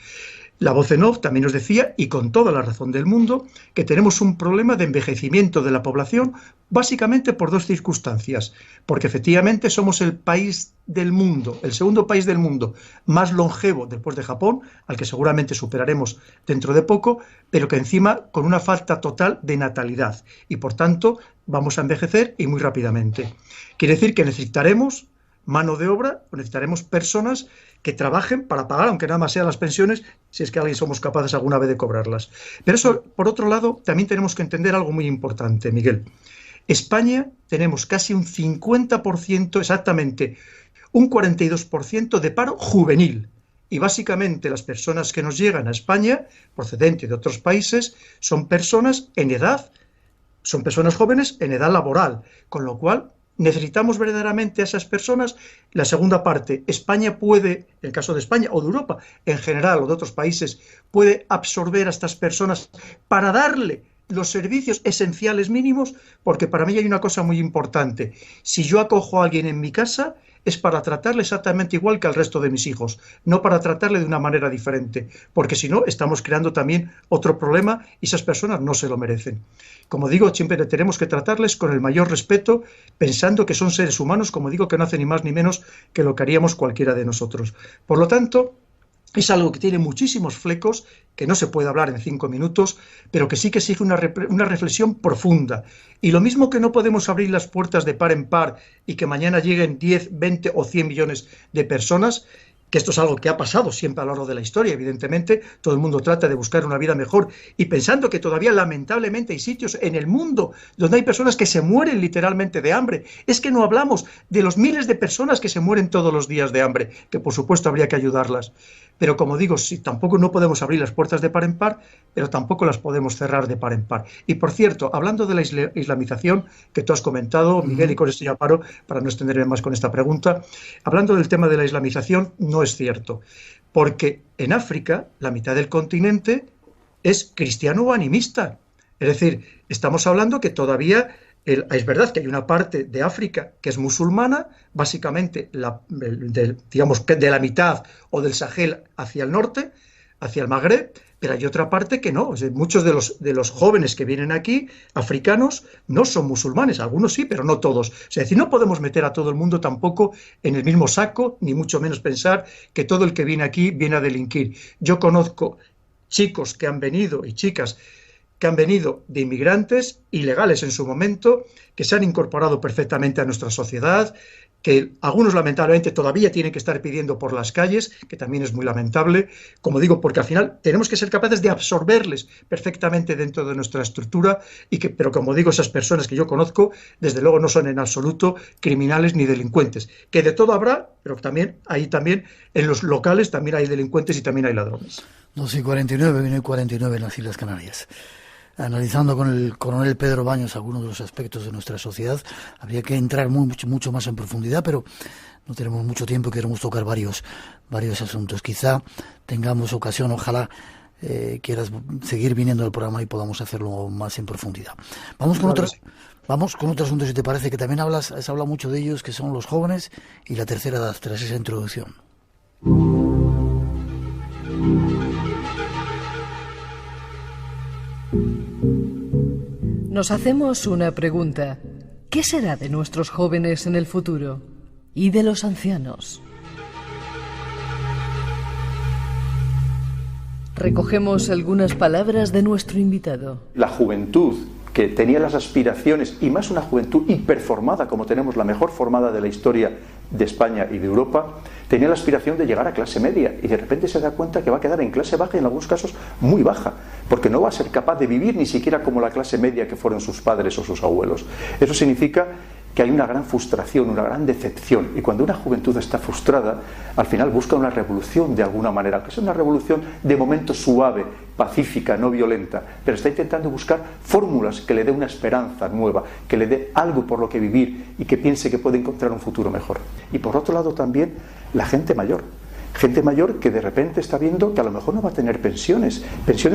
La voz en off también nos decía, y con toda la razón del mundo, que tenemos un problema de envejecimiento de la población básicamente por dos circunstancias. Porque efectivamente somos el país del mundo, el segundo país del mundo más longevo después de Japón, al que seguramente superaremos dentro de poco, pero que encima con una falta total de natalidad. Y por tanto vamos a envejecer y muy rápidamente. Quiere decir que necesitaremos mano de obra, necesitaremos personas que trabajen para pagar, aunque nada más sean las pensiones, si es que alguien somos capaces alguna vez de cobrarlas. Pero eso, por otro lado, también tenemos que entender algo muy importante, Miguel. España tenemos casi un 50%, exactamente, un 42% de paro juvenil. Y básicamente las personas que nos llegan a España, procedentes de otros países, son personas en edad, son personas jóvenes en edad laboral, con lo cual ¿Necesitamos verdaderamente a esas personas? La segunda parte, España puede, en el caso de España o de Europa en general o de otros países, puede absorber a estas personas para darle los servicios esenciales mínimos, porque para mí hay una cosa muy importante. Si yo acojo a alguien en mi casa, es para tratarle exactamente igual que al resto de mis hijos, no para tratarle de una manera diferente, porque si no, estamos creando también otro problema y esas personas no se lo merecen. Como digo, siempre tenemos que tratarles con el mayor respeto, pensando que son seres humanos, como digo, que no hacen ni más ni menos que lo que haríamos cualquiera de nosotros. Por lo tanto, es algo que tiene muchísimos flecos, que no se puede hablar en 5 minutos, pero que sí que exige una reflexión profunda. Y lo mismo que no podemos abrir las puertas de par en par y que mañana lleguen 10, 20 o 100 millones de personas, que esto es algo que ha pasado siempre a lo largo de la historia, evidentemente, todo el mundo trata de buscar una vida mejor y pensando que todavía lamentablemente hay sitios en el mundo donde hay personas que se mueren literalmente de hambre. Es que no hablamos de los miles de personas que se mueren todos los días de hambre, que por supuesto habría que ayudarlas. Pero como digo, sí, tampoco no podemos abrir las puertas de par en par, pero tampoco las podemos cerrar de par en par. Y por cierto, hablando de la islamización que tú has comentado, Miguel, y con esto ya paro para no extenderme más con esta pregunta, hablando del tema de la islamización, no es cierto, porque en África la mitad del continente es cristiano o animista. Es decir, estamos hablando que todavía es verdad que hay una parte de África que es musulmana, básicamente digamos que de la mitad o del Sahel hacia el norte, hacia el Magreb, pero hay otra parte que no. O sea, muchos de los jóvenes que vienen aquí, africanos, no son musulmanes, algunos sí, pero no todos. O sea, es decir, no podemos meter a todo el mundo tampoco en el mismo saco, ni mucho menos pensar que todo el que viene aquí viene a delinquir. Yo conozco chicos que han venido y chicas que han venido de inmigrantes ilegales en su momento, que se han incorporado perfectamente a nuestra sociedad, que algunos lamentablemente todavía tienen que estar pidiendo por las calles, que también es muy lamentable, como digo, porque al final tenemos que ser capaces de absorberles perfectamente dentro de nuestra estructura, pero como digo, esas personas que yo conozco, desde luego no son en absoluto criminales ni delincuentes, que de todo habrá, pero también en los locales también hay delincuentes y también hay ladrones. 2:49, 1:49 en las Islas Canarias. Analizando con el coronel Pedro Baños algunos de los aspectos de nuestra sociedad, habría que entrar mucho más en profundidad, pero no tenemos mucho tiempo y queremos tocar varios asuntos. Quizá tengamos ocasión, ojalá quieras seguir viniendo al programa y podamos hacerlo más en profundidad. Vamos con otro asunto, si te parece, que también has hablado mucho de ellos, que son los jóvenes y la tercera edad, tras esa introducción. Nos hacemos una pregunta. ¿Qué será de nuestros jóvenes en el futuro? ¿Y de los ancianos? Recogemos algunas palabras de nuestro invitado. La juventud que tenía las aspiraciones, y más una juventud hiperformada, como tenemos la mejor formada de la historia de España y de Europa, tenía la aspiración de llegar a clase media y de repente se da cuenta que va a quedar en clase baja y en algunos casos muy baja, porque no va a ser capaz de vivir ni siquiera como la clase media que fueron sus padres o sus abuelos. Eso significa que hay una gran frustración, una gran decepción, y cuando una juventud está frustrada, al final busca una revolución de alguna manera, que es una revolución de momento suave, pacífica, no violenta, pero está intentando buscar fórmulas que le dé una esperanza nueva, que le dé algo por lo que vivir y que piense que puede encontrar un futuro mejor. Y por otro lado también la gente mayor que de repente está viendo que a lo mejor no va a tener pensiones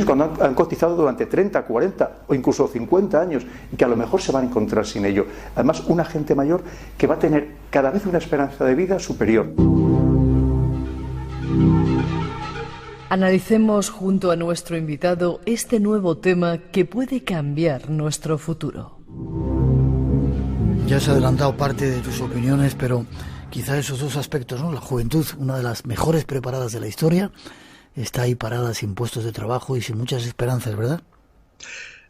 cuando han cotizado durante 30, 40 o incluso 50 años y que a lo mejor se van a encontrar sin ello. Además, una gente mayor que va a tener cada vez una esperanza de vida superior. Analicemos junto a nuestro invitado este nuevo tema que puede cambiar nuestro futuro. Ya has adelantado parte de tus opiniones, pero quizá esos dos aspectos, ¿no? La juventud, una de las mejores preparadas de la historia, está ahí parada sin puestos de trabajo y sin muchas esperanzas, ¿verdad?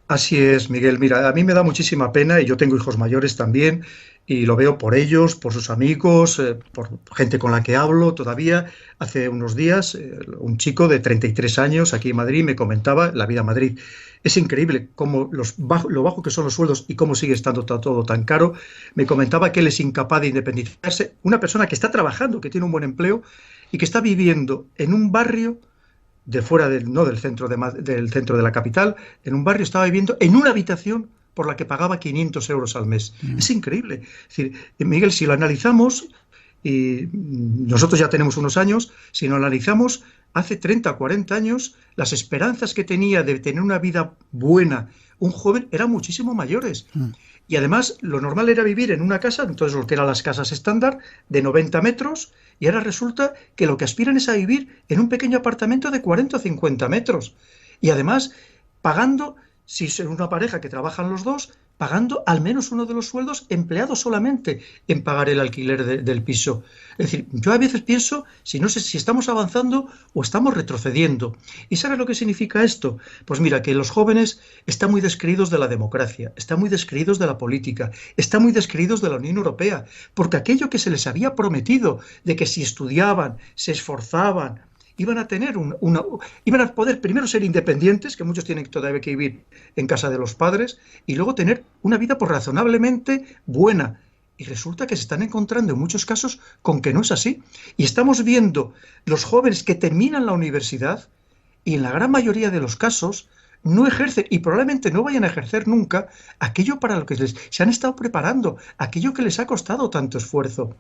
Así es, Miguel. Mira, a mí me da muchísima pena, y yo tengo hijos mayores también, y lo veo por ellos, por sus amigos, por gente con la que hablo todavía. Hace unos días, un chico de 33 años aquí en Madrid me comentaba la vida en Madrid. Es increíble cómo lo bajo que son los sueldos y cómo sigue estando todo tan caro. Me comentaba que él es incapaz de independizarse. Una persona que está trabajando, que tiene un buen empleo y que está viviendo en un barrio de fuera del centro de la capital, en un barrio, estaba viviendo en una habitación por la que pagaba 500 euros al mes. Es increíble. Es decir, Miguel, si lo analizamos, y nosotros ya tenemos unos años, si lo analizamos, hace 30 o 40 años, las esperanzas que tenía de tener una vida buena un joven eran muchísimo mayores. Y además, lo normal era vivir en una casa, entonces lo que eran las casas estándar, de 90 metros, y ahora resulta que lo que aspiran es a vivir en un pequeño apartamento de 40 o 50 metros. Y además, pagando, si es una pareja que trabajan los dos, pagando al menos uno de los sueldos empleado solamente en pagar el alquiler del piso. Es decir, yo a veces pienso, no sé si estamos avanzando o estamos retrocediendo. ¿Y sabes lo que significa esto? Pues mira, que los jóvenes están muy descreídos de la democracia, están muy descreídos de la política, están muy descreídos de la Unión Europea, porque aquello que se les había prometido de que si estudiaban, se esforzaban, iban a tener iban a poder primero ser independientes, que muchos tienen todavía que vivir en casa de los padres, y luego tener una vida pues razonablemente buena. Y resulta que se están encontrando en muchos casos con que no es así. Y estamos viendo los jóvenes que terminan la universidad y en la gran mayoría de los casos no ejercen y probablemente no vayan a ejercer nunca aquello para lo que se han estado preparando, aquello que les ha costado tanto esfuerzo.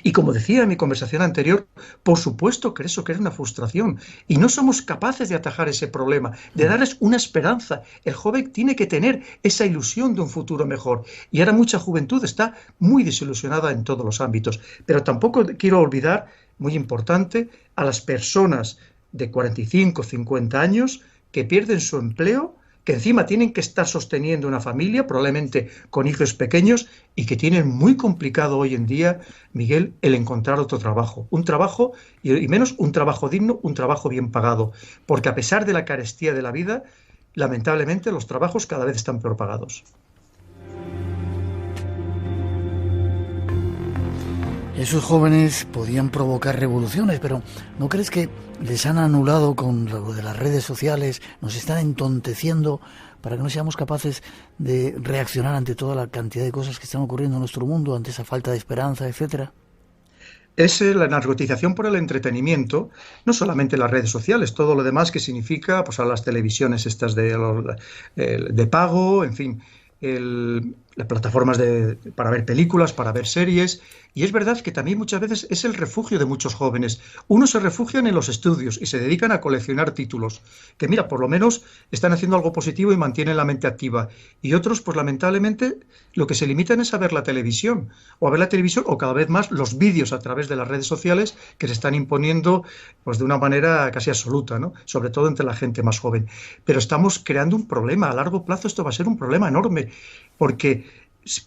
Y como decía en mi conversación anterior, por supuesto que eso crea una frustración y no somos capaces de atajar ese problema, de darles una esperanza. El joven tiene que tener esa ilusión de un futuro mejor y ahora mucha juventud está muy desilusionada en todos los ámbitos. Pero tampoco quiero olvidar, muy importante, a las personas de 45, 50 años que pierden su empleo, que encima tienen que estar sosteniendo una familia, probablemente con hijos pequeños, y que tienen muy complicado hoy en día, Miguel, el encontrar otro trabajo. Un trabajo, y menos un trabajo digno, un trabajo bien pagado. Porque a pesar de la carestía de la vida, lamentablemente los trabajos cada vez están peor pagados. Esos jóvenes podían provocar revoluciones, pero ¿no crees que les han anulado con lo de las redes sociales, nos están entonteciendo para que no seamos capaces de reaccionar ante toda la cantidad de cosas que están ocurriendo en nuestro mundo, ante esa falta de esperanza, etcétera? Es la narcotización por el entretenimiento, no solamente las redes sociales, todo lo demás que significa pues a las televisiones estas de pago, en fin, las plataformas para ver películas, para ver series. Y es verdad que también muchas veces es el refugio de muchos jóvenes. Unos se refugian en los estudios y se dedican a coleccionar títulos, que mira, por lo menos están haciendo algo positivo y mantienen la mente activa. Y otros, pues lamentablemente, lo que se limitan es a ver la televisión, o cada vez más los vídeos a través de las redes sociales que se están imponiendo pues de una manera casi absoluta, ¿no? Sobre todo entre la gente más joven. Pero estamos creando un problema. A largo plazo esto va a ser un problema enorme, porque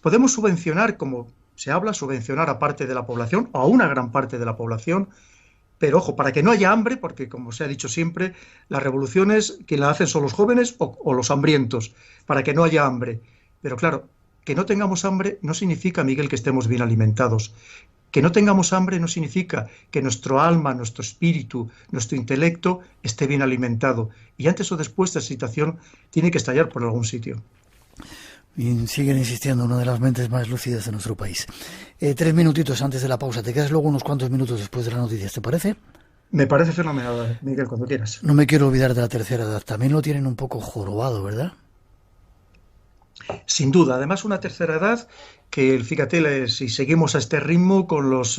podemos subvencionar, como se habla, subvencionar a parte de la población, o a una gran parte de la población, pero ojo, para que no haya hambre, porque como se ha dicho siempre, las revoluciones quien las hacen son los jóvenes o los hambrientos, para que no haya hambre. Pero claro, que no tengamos hambre no significa, Miguel, que estemos bien alimentados. Que no tengamos hambre no significa que nuestro alma, nuestro espíritu, nuestro intelecto esté bien alimentado. Y antes o después esta situación tiene que estallar por algún sitio. Y siguen insistiendo, una de las mentes más lúcidas de nuestro país. 3 minutitos antes de la pausa. Te quedas luego unos cuantos minutos después de las noticias, ¿te parece? Me parece fenomenal, Miguel, cuando quieras. No me quiero olvidar de la tercera edad. También lo tienen un poco jorobado, ¿verdad? Sin duda. Además, una tercera edad que, fíjate, si seguimos a este ritmo con los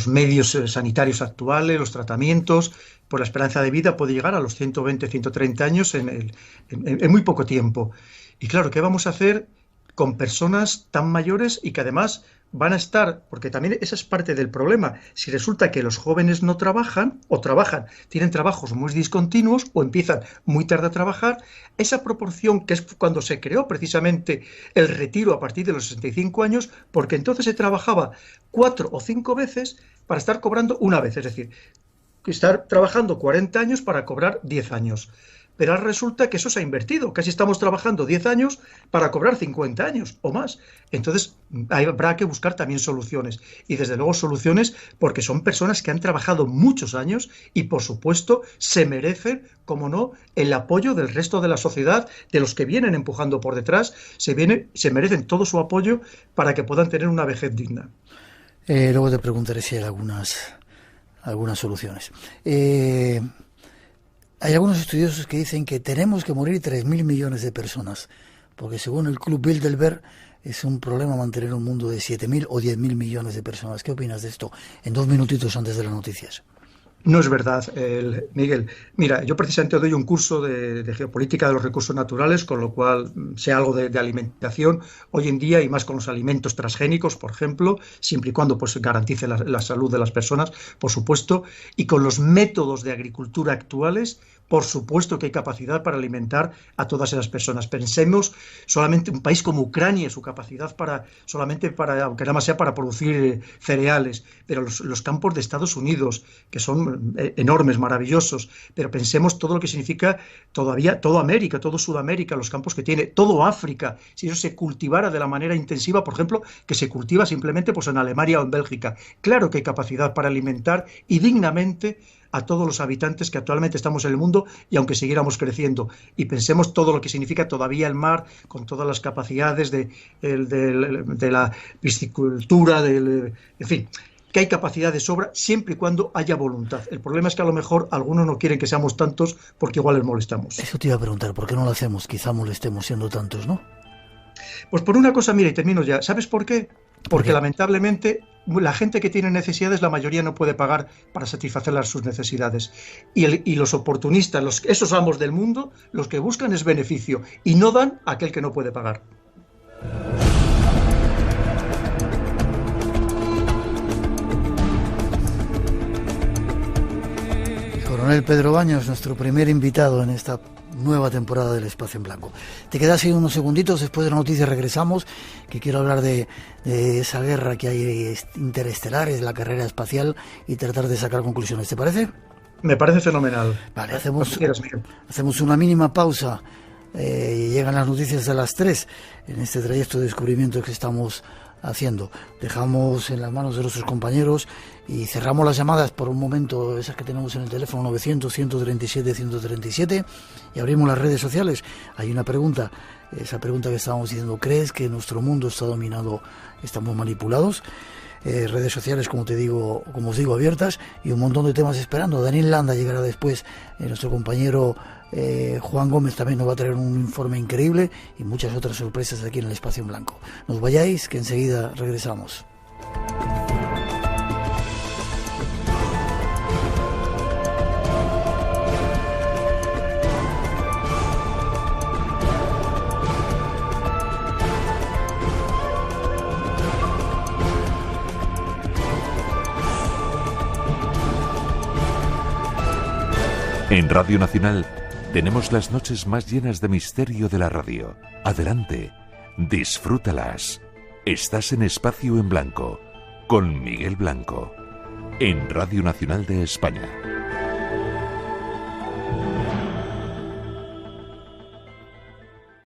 medios sanitarios actuales, los tratamientos, pues la esperanza de vida puede llegar a los 120, 130 años en muy poco tiempo. Y claro, ¿qué vamos a hacer con personas tan mayores y que además van a estar, porque también esa es parte del problema, si resulta que los jóvenes no trabajan o trabajan, tienen trabajos muy discontinuos o empiezan muy tarde a trabajar, esa proporción que es cuando se creó precisamente el retiro a partir de los 65 años, porque entonces se trabajaba 4 o 5 veces para estar cobrando una vez, es decir, estar trabajando 40 años para cobrar 10 años. Pero ahora resulta que eso se ha invertido. Casi estamos trabajando 10 años para cobrar 50 años o más. Entonces habrá que buscar también soluciones. Y desde luego soluciones porque son personas que han trabajado muchos años y por supuesto se merecen, como no, el apoyo del resto de la sociedad, de los que vienen empujando por detrás. Se merecen todo su apoyo para que puedan tener una vejez digna. Luego te preguntaré si hay algunas soluciones. Hay algunos estudiosos que dicen que tenemos que morir 3.000 millones de personas porque según el Club Bilderberg es un problema mantener un mundo de 7.000 o 10.000 millones de personas. ¿Qué opinas de esto? En 2 minutitos antes de las noticias. No es verdad, Miguel. Mira, yo precisamente doy un curso de geopolítica de los recursos naturales, con lo cual sé algo de alimentación hoy en día, y más con los alimentos transgénicos, por ejemplo, siempre y cuando pues garantice la salud de las personas, por supuesto, y con los métodos de agricultura actuales. Por supuesto que hay capacidad para alimentar a todas esas personas. Pensemos solamente un país como Ucrania, su capacidad solamente para, aunque nada más sea para producir cereales, pero los campos de Estados Unidos, que son enormes, maravillosos, pero pensemos todo lo que significa todavía toda América, todo Sudamérica, los campos que tiene, todo África, si eso se cultivara de la manera intensiva, por ejemplo, que se cultiva simplemente pues en Alemania o en Bélgica. Claro que hay capacidad para alimentar y dignamente a todos los habitantes que actualmente estamos en el mundo, y aunque siguiéramos creciendo. Y pensemos todo lo que significa todavía el mar, con todas las capacidades de la piscicultura, en fin, que hay capacidad de sobra siempre y cuando haya voluntad. El problema es que a lo mejor algunos no quieren que seamos tantos porque igual les molestamos. Eso te iba a preguntar, ¿por qué no lo hacemos? Quizá molestemos siendo tantos, ¿no? Pues por una cosa, mira, y termino ya. ¿Sabes por qué? Porque lamentablemente la gente que tiene necesidades, la mayoría no puede pagar para satisfacer sus necesidades. Y los oportunistas, esos amos del mundo, los que buscan es beneficio y no dan a aquel que no puede pagar. El coronel Pedro Baños, nuestro primer invitado en esta nueva temporada del Espacio en Blanco. Te quedas ahí unos segunditos, después de la noticia regresamos, que quiero hablar de esa guerra que hay interestelar, es la carrera espacial, y tratar de sacar conclusiones. ¿Te parece? Me parece fenomenal. Vale, hacemos una mínima pausa. Llegan las noticias a las 3 en este trayecto de descubrimiento que estamos haciendo. Dejamos en las manos de nuestros compañeros y cerramos las llamadas por un momento, esas que tenemos en el teléfono 900-137-137, y abrimos las redes sociales. Hay una pregunta, esa pregunta que estábamos diciendo: ¿crees que nuestro mundo está dominado, estamos manipulados? Redes sociales, como os digo, abiertas, y un montón de temas esperando. Daniel Landa llegará después, nuestro compañero Juan Gómez también nos va a traer un informe increíble y muchas otras sorpresas aquí en el Espacio en Blanco. No os vayáis, que enseguida regresamos. En Radio Nacional tenemos las noches más llenas de misterio de la radio. Adelante, disfrútalas. Estás en Espacio en Blanco, con Miguel Blanco, en Radio Nacional de España.